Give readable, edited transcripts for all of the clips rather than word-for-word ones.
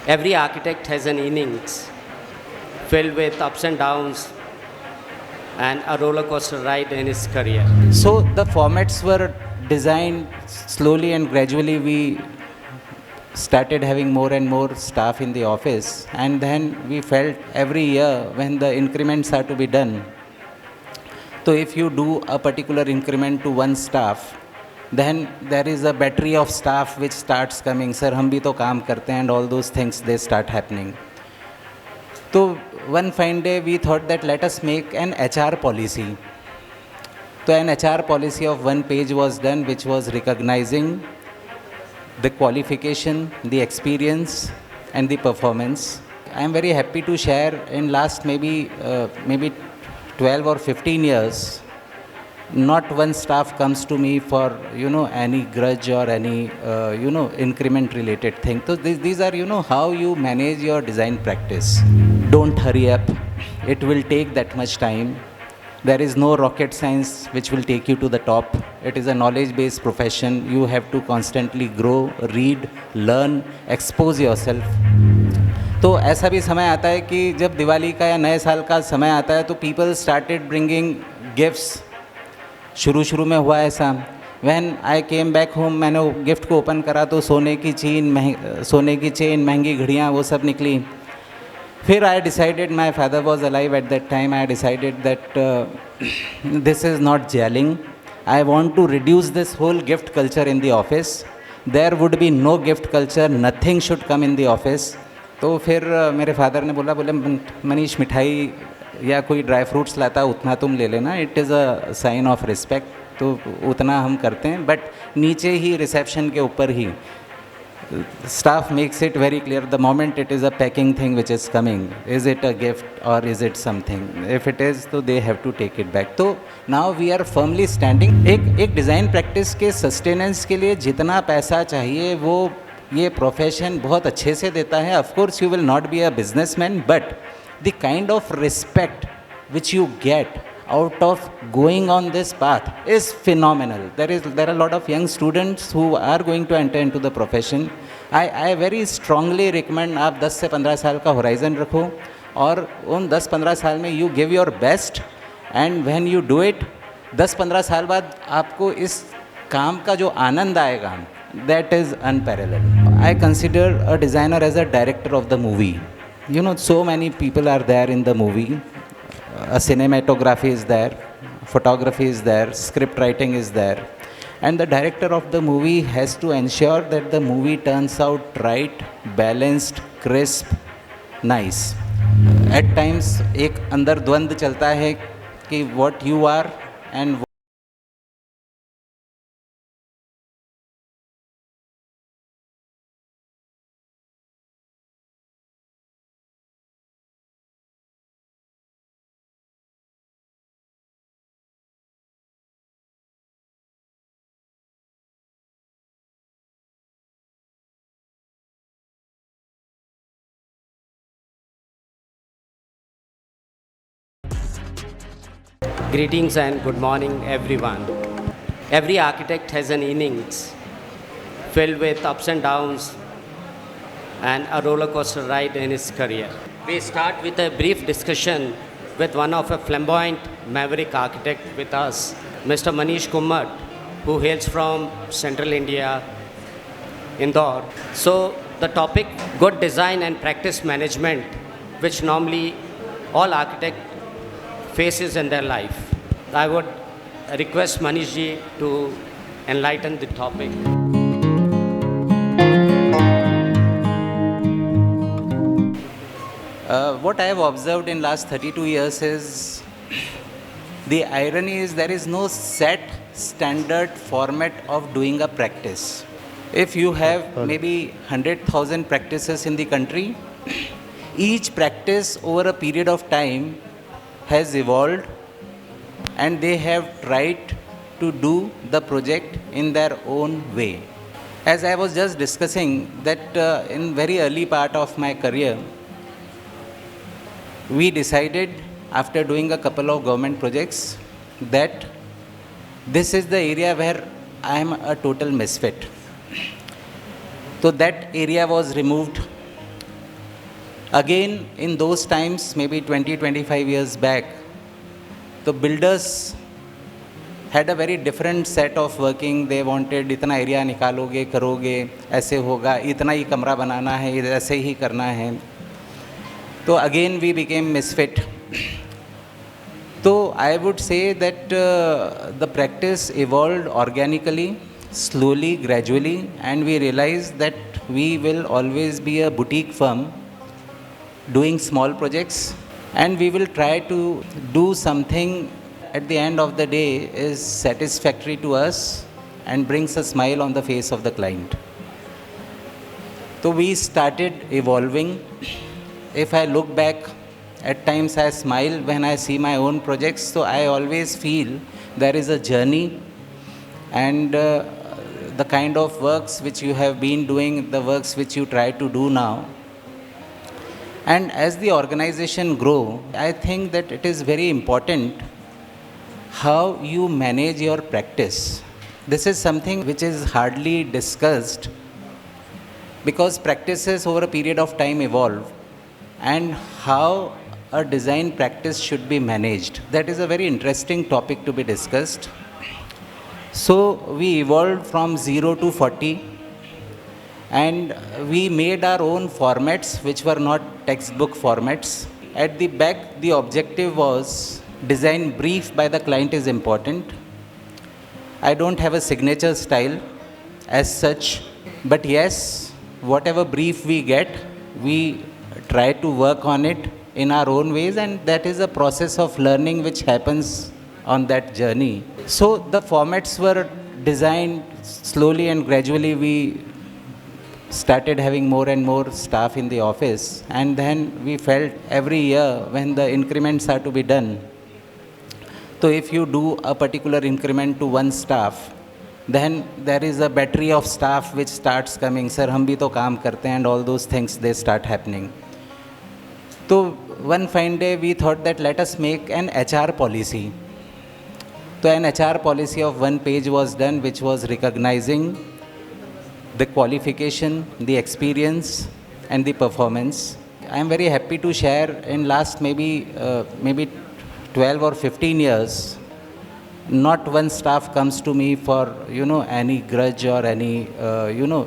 Every architect has an innings filled with ups and downs and a roller coaster ride in his career. So the formats were designed slowly and gradually. We started having more and more staff in the office, and then we felt every year when the increments are to be done. So if you do a particular increment to one staff, then there is a battery of staff which starts coming. Sir, हम भी तो काम करते हैं, and all those things they start happening. So one fine day we thought that let us make an HR policy. So an HR policy of one page was done, which was recognizing the qualification, the experience, and the performance. I am very happy to share in last maybe 12 or 15 years, not one staff comes to me for any grudge or any increment related thing. So these are how you manage your design practice. Don't hurry up. It will take that much time. There is no rocket science which will take you to the top. It is a knowledge-based profession. You have to constantly grow, read, learn, expose yourself. तो ऐसा भी समय आता है कि जब दिवाली का या नए साल का समय आता है तो पीपल स्टार्टेड ब्रिंगिंग गिफ्ट्स. शुरू में हुआ ऐसा. When I came back home, मैंने गिफ्ट को ओपन करा तो सोने की चेन, महंगी घड़ियाँ, वो सब निकली. फिर I decided, my father was alive at that time, I decided that this is not jelling. I want to reduce this whole gift culture in the office. There would be no gift culture, nothing should come in the office. तो फिर मेरे father ने बोले मनीष, मिठाई या कोई dry fruits लाता उतना तुम ले लेना, it is a sign of respect. तो उतना हम करते हैं, बट नीचे ही रिसेप्शन के ऊपर ही staff makes it very clear the moment it is a packing thing which is coming, is it a gift or is it something. If it is, so they have to take it back. So now we are firmly standing. एक design practice के sustenance के लिए जितना पैसा चाहिए वो ये profession बहुत अच्छे से देता है. Of course you will not be a businessman, but the kind of respect which you get out of going on this path is phenomenal. There are a lot of young students who are going to enter into the profession. I very strongly recommend आप 10 से 15 साल का horizon रखो और उन 10-15 साल में you give your best, and when you do it, 10-15 साल बाद आपको इस काम का जो आनंद आएगा, that is unparalleled. I consider a designer as a director of the movie. So many people are there in the movie. A cinematography is there, photography is there, script writing is there, and the director of the movie has to ensure that the movie turns out right, balanced, crisp, nice. At times एक अंदर द्वंद्व चलता है कि what you are and Greetings and good morning, everyone. Every architect has an innings filled with ups and downs and a roller coaster ride in his career. We start with a brief discussion with one of a flamboyant maverick architect with us, Mr. Manish Kummat, who hails from Central India, Indore. So the topic, good design and practice management, which normally all architect faces in their life. I would request Manish ji to enlighten the topic. What I have observed in last 32 years is the irony is there is no set standard format of doing a practice. If you have maybe 100,000 practices in the country, each practice over a period of time has evolved and they have tried to do the project in their own way. As I was just discussing that in very early part of my career, we decided after doing a couple of government projects that this is the area where I am a total misfit. So that area was removed Again, in those times, maybe 20, 25 years back, the builders had a very different set of working. They wanted इतना area निकालोगे करोगे ऐसे होगा इतना ही कमरा बनाना है ऐसे ही करना है. तो again we became misfit. So I would say that the practice evolved organically, slowly, gradually, and we realized that we will always be a boutique firm doing small projects, and we will try to do something at the end of the day is satisfactory to us and brings a smile on the face of the client. So we started evolving. If I look back, at times I smile when I see my own projects, so I always feel there is a journey, and the kind of works which you have been doing, the works which you try to do now. And as the organization grow, I think that it is very important how you manage your practice. This is something which is hardly discussed because practices over a period of time evolve, and how a design practice should be managed. That is a very interesting topic to be discussed. So we evolved from 0 to 40, and we made our own formats which were not textbook formats. At the back, the objective was design brief by the client is important. I don't have a signature style as such, but yes, whatever brief we get, we try to work on it in our own ways, and that is a process of learning which happens on that journey. So the formats were designed slowly, and gradually we started having more and more staff in the office, and then we felt every year when the increments are to be done. So if you do a particular increment to one staff, then there is a battery of staff which starts coming, sir hum bhi to kaam karte hain, and all those things they start happening. So one fine day we thought that let us make an HR policy. So an HR policy of one page was done, which was recognizing the qualification, the experience, and the performance. I am very happy to share in last maybe 12 or 15 years, not one staff comes to me for any grudge or any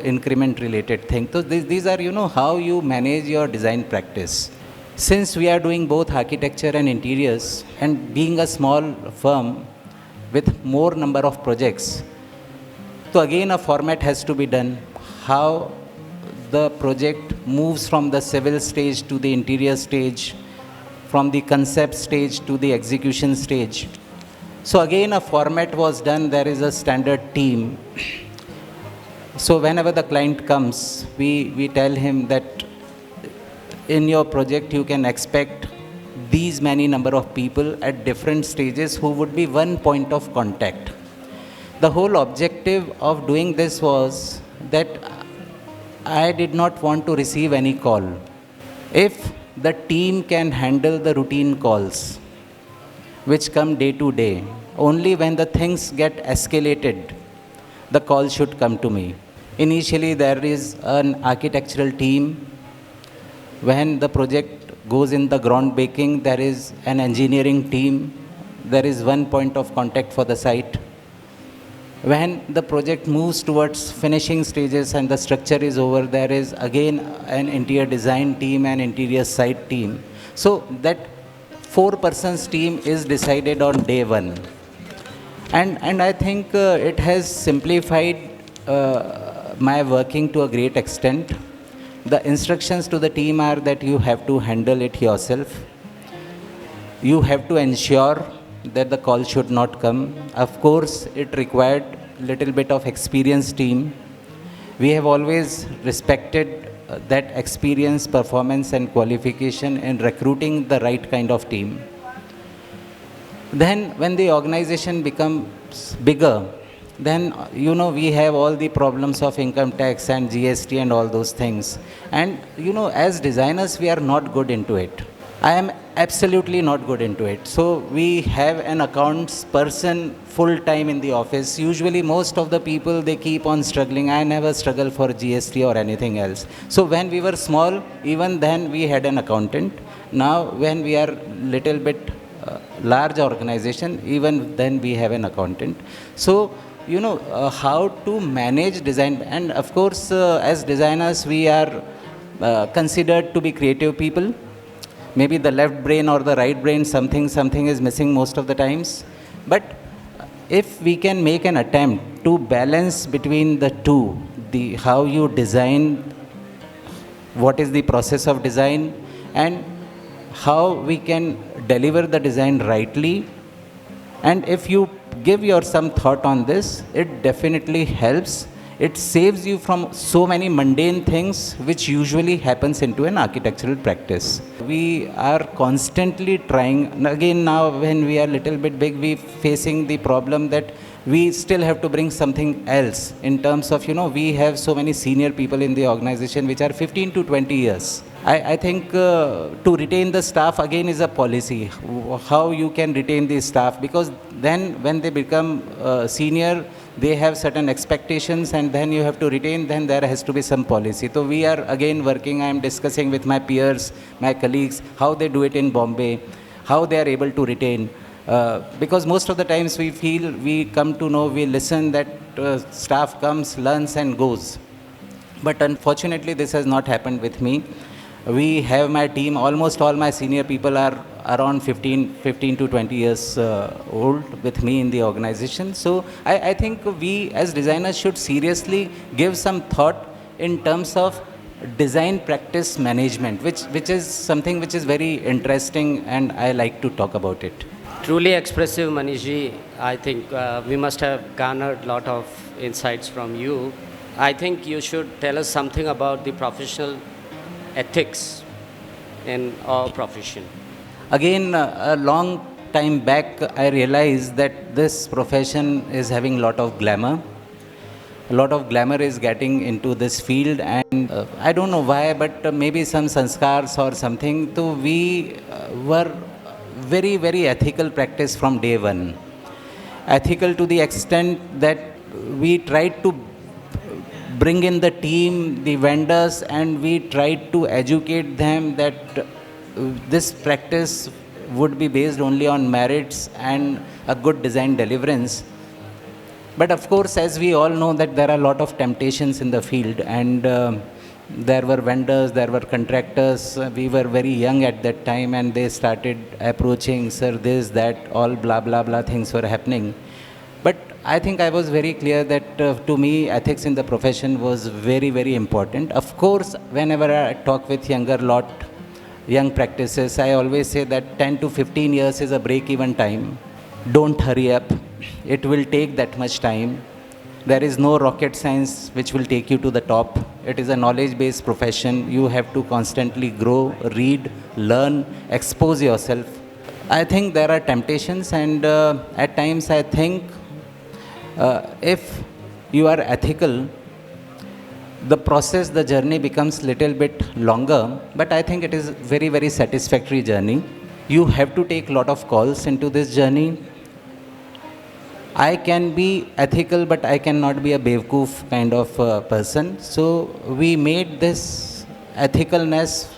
increment related thing. So these are how you manage your design practice. Since we are doing both architecture and interiors, and being a small firm with more number of projects, so again a format has to be done. How the project moves from the civil stage to the interior stage, from the concept stage to the execution stage. So again a format was done. There is a standard team. So whenever the client comes, we tell him that in your project you can expect these many number of people at different stages who would be one point of contact. The whole objective of doing this was that I did not want to receive any call. If the team can handle the routine calls which come day to day, only when the things get escalated, the call should come to me. Initially there is an architectural team. When the project goes in the groundbreaking, there is an engineering team. There is one point of contact for the site. When the project moves towards finishing stages and the structure is over, there is again an interior design team and interior site team. So that 4-person team is decided on day one. And I think it has simplified my working to a great extent. The instructions to the team are that you have to handle it yourself. You have to ensure that the call should not come. Of course, it required little bit of experienced team. We have always respected that experience, performance and qualification in recruiting the right kind of team. Then when the organization becomes bigger, then we have all the problems of income tax and GST and all those things. And as designers, we are not good into it. I am absolutely not good into it. So we have an accounts person full time in the office. Usually most of the people they keep on struggling. I never struggle for GST or anything else. So when we were small, even then we had an accountant. Now when we are little bit large organization, even then we have an accountant. So how to manage design, and of course as designers we are considered to be creative people. Maybe the left brain or the right brain, something is missing most of the times. But if we can make an attempt to balance between the two, the how you design, what is the process of design, and how we can deliver the design rightly, and if you give your some thought on this, it definitely helps. It saves you from so many mundane things which usually happens into an architectural practice. We are constantly trying. Again, now when we are little bit big, we facing the problem that we still have to bring something else in terms of, we have so many senior people in the organization which are 15 to 20 years. I think to retain the staff again is a policy. How you can retain the staff, because then when they become senior, they have certain expectations, and then you have to retain, then there has to be some policy. So we are again working, I am discussing with my peers, my colleagues, how they do it in Bombay, how they are able to retain. Because most of the times we feel, we come to know, we listen that staff comes, learns and goes. But unfortunately this has not happened with me. We have my team, almost all my senior people are around 15 to 20 years old with me in the organization. So I think we as designers should seriously give some thought in terms of design practice management, which is something which is very interesting, and I like to talk about it. Truly expressive, Manishji. I think we must have garnered a lot of insights from you. I think you should tell us something about the professional ethics in our profession. Again, a long time back, I realized that this profession is having a lot of glamour. A lot of glamour is getting into this field, and I don't know why, but maybe some sanskars or something. So we were very, very ethical practice from day one. Ethical to the extent that we tried to bring in the team, the vendors, and we tried to educate them that this practice would be based only on merits and a good design deliverance. But of course, as we all know, that there are a lot of temptations in the field, and there were vendors, there were contractors. We were very young at that time, and they started approaching, sir, this, that, all blah, blah, blah things were happening. But I think I was very clear that to me, ethics in the profession was very, very important. Of course, whenever I talk with young practices, I always say that 10 to 15 years is a break-even time. Don't hurry up. It will take that much time. There is no rocket science which will take you to the top. It is a knowledge-based profession. You have to constantly grow, read, learn, expose yourself. I think there are temptations, and at times I think if you are ethical, the process, the journey becomes little bit longer, but I think it is very, very satisfactory journey. You have to take lot of calls into this journey. I can be ethical, but I cannot be a Bevkoof kind of person. So we made this ethicalness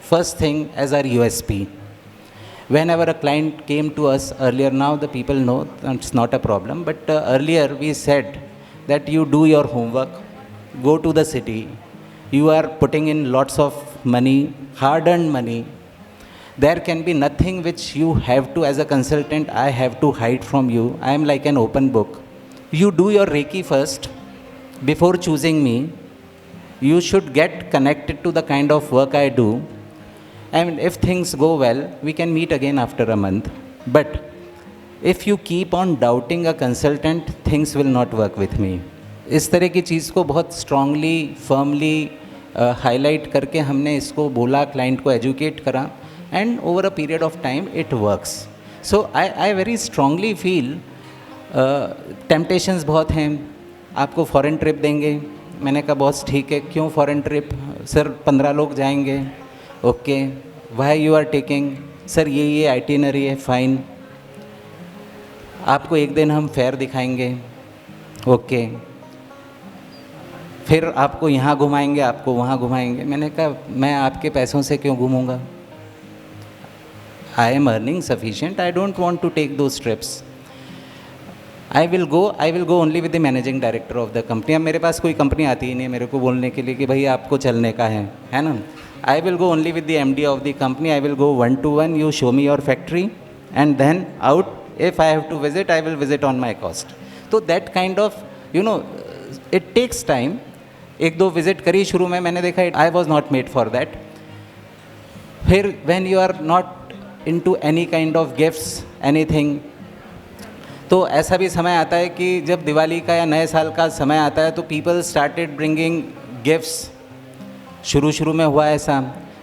first thing as our USP. Whenever a client came to us earlier, now the people know it's not a problem, but earlier we said that you do your homework, go to the city, you are putting in lots of money, hard-earned money. There can be nothing which you have to, as a consultant, I have to hide from you. I am like an open book. You do your Reiki first before choosing me. You should get connected to the kind of work I do. And if things go well, we can meet again after a month. But if you keep on doubting a consultant, things will not work with me. इस तरह की चीज़ को बहुत strongly, firmly highlight करके हमने इसको बोला, client को एजुकेट करा, and over a period of time it works. So I very strongly feel temptations बहुत हैं. आपको फॉरेन ट्रिप देंगे. मैंने कहा बॉस ठीक है, क्यों फॉरेन ट्रिप? सर 15 लोग जाएंगे. Okay, why you are taking, sir ये आइटिनरी है, फाइन, आपको एक दिन हम फेयर दिखाएंगे, ओके, फिर आपको यहाँ घुमाएंगे, आपको वहाँ घुमाएंगे। मैंने कहा मैं आपके पैसों से क्यों घूमूंगा, I am earning sufficient, I don't want to take those trips, I will go only with the managing director of the company. अब मेरे पास कोई कंपनी आती ही नहीं है मेरे को बोलने के लिए कि भाई आपको चलने का है ना। I will go only with the MD of the company, I will go 1-to-1, you show me your factory and then out, if I have to visit I will visit on my cost. तो that kind of it takes time. 1-2 visit करी शुरू में, मैंने देखा I was not made for that. फिर when you are not into any kind of gifts anything, तो ऐसा भी समय आता है कि जब दिवाली का या नए साल का समय आता है तो पीपल स्टार्टेड ब्रिंगिंग गिफ्ट्स। शुरू में हुआ ऐसा,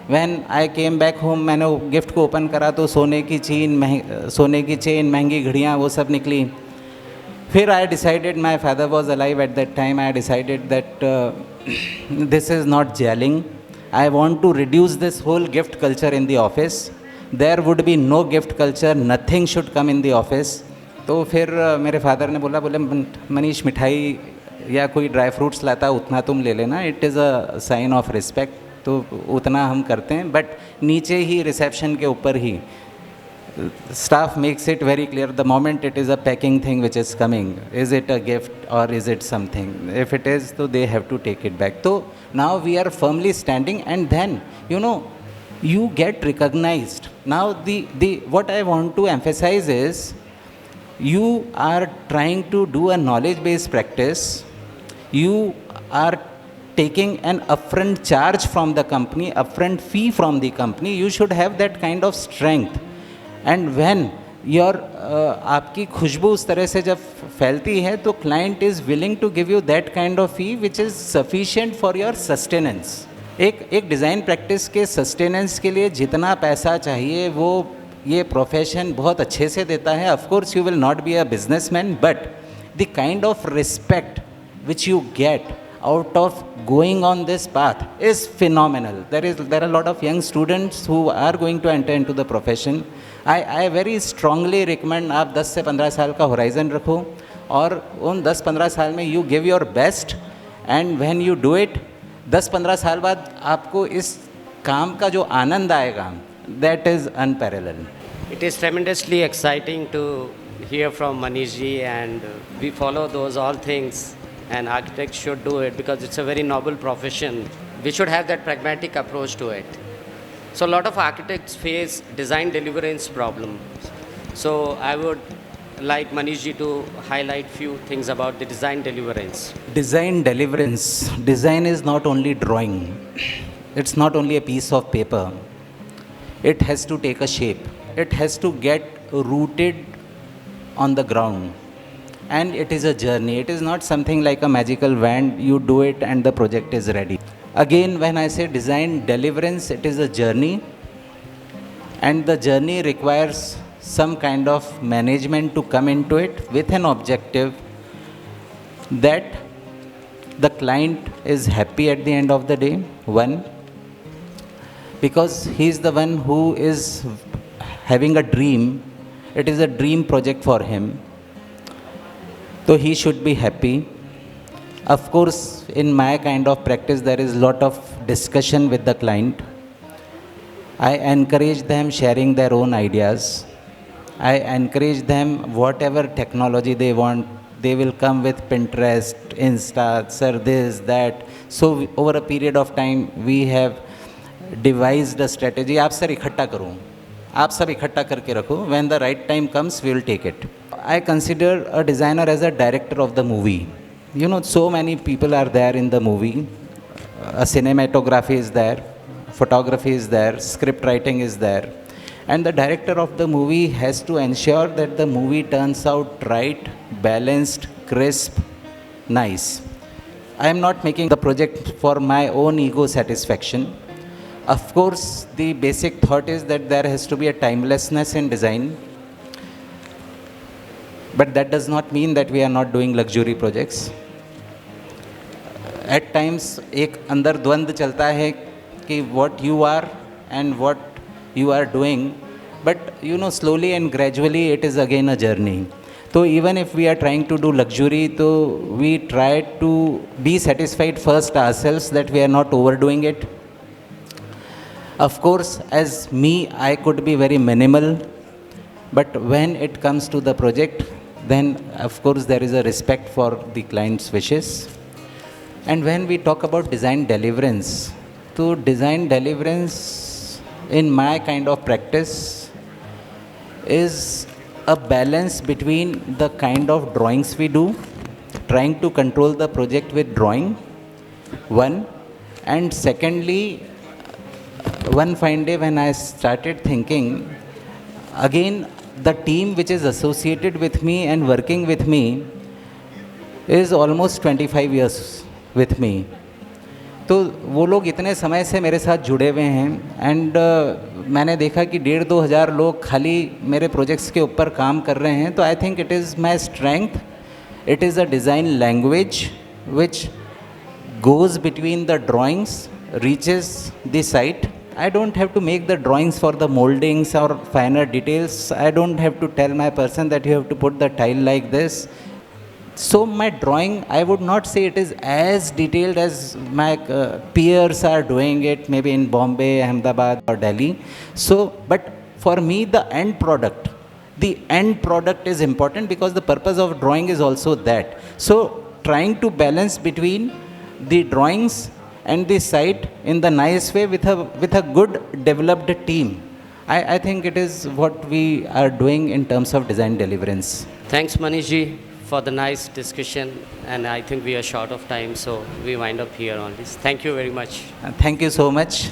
when I came back home, मैंने गिफ्ट को ओपन करा तो सोने की चेन, महंगी घड़ियाँ, वो सब निकली। फिर I decided, my father was alive at that time, I decided that this is not jelling, I want to reduce this whole gift culture in the office, there would be no gift culture, nothing should come in the office. तो फिर मेरे father ने बोले मनीष मिठाई या कोई dry fruits लाता उतना तुम ले लेना, it is a sign of respect, तो उतना हम करते हैं। बट नीचे ही रिसेप्शन के ऊपर ही staff makes it very clear the moment it is a packing thing which is coming, is it a gift or is it something, if it is, so they have to take it back. So now we are firmly standing, and then you get recognized. Now the what I want to emphasize is you are trying to do a knowledge based practice, you are taking an upfront charge from the company, upfront fee from the company, you should have that kind of strength. And when your आपकी खुशबू उस तरह से जब फैलती है तो client is willing to give you that kind of fee which is sufficient for your sustenance. एक डिज़ाइन प्रैक्टिस के सस्टेनेंस के लिए जितना पैसा चाहिए वो ये प्रोफेशन बहुत अच्छे से देता है। Of course you will not be a businessman, but the kind of respect which you get out of going on this path is phenomenal. There are a lot of young students who are going to enter into the profession. I very strongly recommend आप 10 से 15 साल का horizon रखो और उन 10-15 साल में you give your best, and when you do it 10-15 साल बाद आपको इस काम का जो आनंद आएगा that is unparalleled. It is tremendously exciting to hear from Manish ji, and we follow those all things. And architects should do it because it's a very noble profession. We should have that pragmatic approach to it. So a lot of architects face design deliverance problems. So I would like Manish ji to highlight few things about the design deliverance. Design deliverance. Design is not only drawing. It's not only a piece of paper. It has to take a shape. It has to get rooted on the ground. And it is a journey. It is not something like a magical wand, you do it and the project is ready. Again, when I say design deliverance, it is a journey, and the journey requires some kind of management to come into it with an objective that the client is happy at the end of the day. One, because he is the one who is having a dream, it is a dream project for him. So he should be happy. Of course, in my kind of practice, there is a lot of discussion with the client. I encourage them sharing their own ideas. I encourage them whatever technology they want. They will come with Pinterest, Insta, sir, this, that. So over a period of time, we have devised a strategy. आप sir इकट्ठा करो, आप सब इकट्ठा करके रखो. When the right time comes, we will take it. I consider a designer as a director of the movie. So many people are there in the movie. A cinematography is there, photography is there, script writing is there. And the director of the movie has to ensure that the movie turns out right, balanced, crisp, nice. I am not making the project for my own ego satisfaction. Of course, the basic thought is that there has to be a timelessness in design. But that does not mean that we are not doing luxury projects. At times एक अंदर द्वंद्व चलता है कि what you are and what you are doing, but you know, slowly and gradually it is again a journey. So even if we are trying to do luxury, so we try to be satisfied first ourselves that we are not overdoing it. Of course, as me, I could be very minimal, but when it comes to the project, then of course there is a respect for the client's wishes. And when we talk about design deliverance, so design deliverance in my kind of practice is a balance between the kind of drawings we do, trying to control the project with drawing, one, and secondly, one fine day when I started thinking, again, the team which is associated with me and working with me is almost 25 years with me. तो वो लोग इतने समय से मेरे साथ जुड़े हुए हैं, एंड मैंने देखा कि 1,500-2,000 लोग खाली मेरे प्रोजेक्ट्स के ऊपर काम कर रहे हैं. तो I think it is my strength. It is a design language which goes between the drawings, reaches the site. I don't have to make the drawings for the moldings or finer details. I don't have to tell my person that you have to put the tile like this. So my drawing, I would not say it is as detailed as my peers are doing it, maybe in Bombay, Ahmedabad or Delhi. So, but for me, the end product is important, because the purpose of drawing is also that. So trying to balance between the drawings and the site in the nice way with a good developed team. I think it is what we are doing in terms of design deliverance. Thanks, Manishji, for the nice discussion. And I think we are short of time, so we wind up here on this. Thank you very much. Thank you so much.